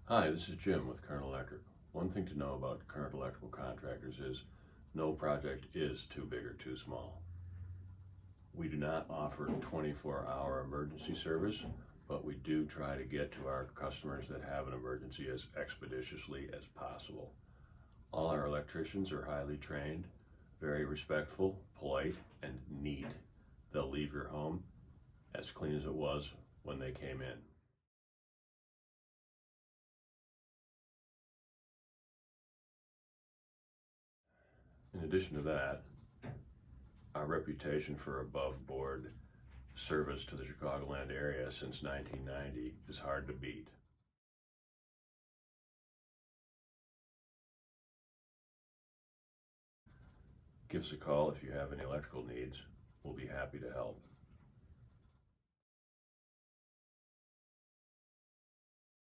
Hi, this is Jim with Current Electric. One thing to know about Current Electrical Contractors is no project is too big or too small. We do not offer 24-hour emergency service, but we do try to get to our customers that have an emergency as expeditiously as possible. All our electricians are highly trained, very respectful, polite, and neat. They'll leave your home as clean as it was when they came in. In addition to that, our reputation for above board service to the Chicagoland area since 1990 is hard to beat. Give us a call if you have any electrical needs. We'll be happy to help.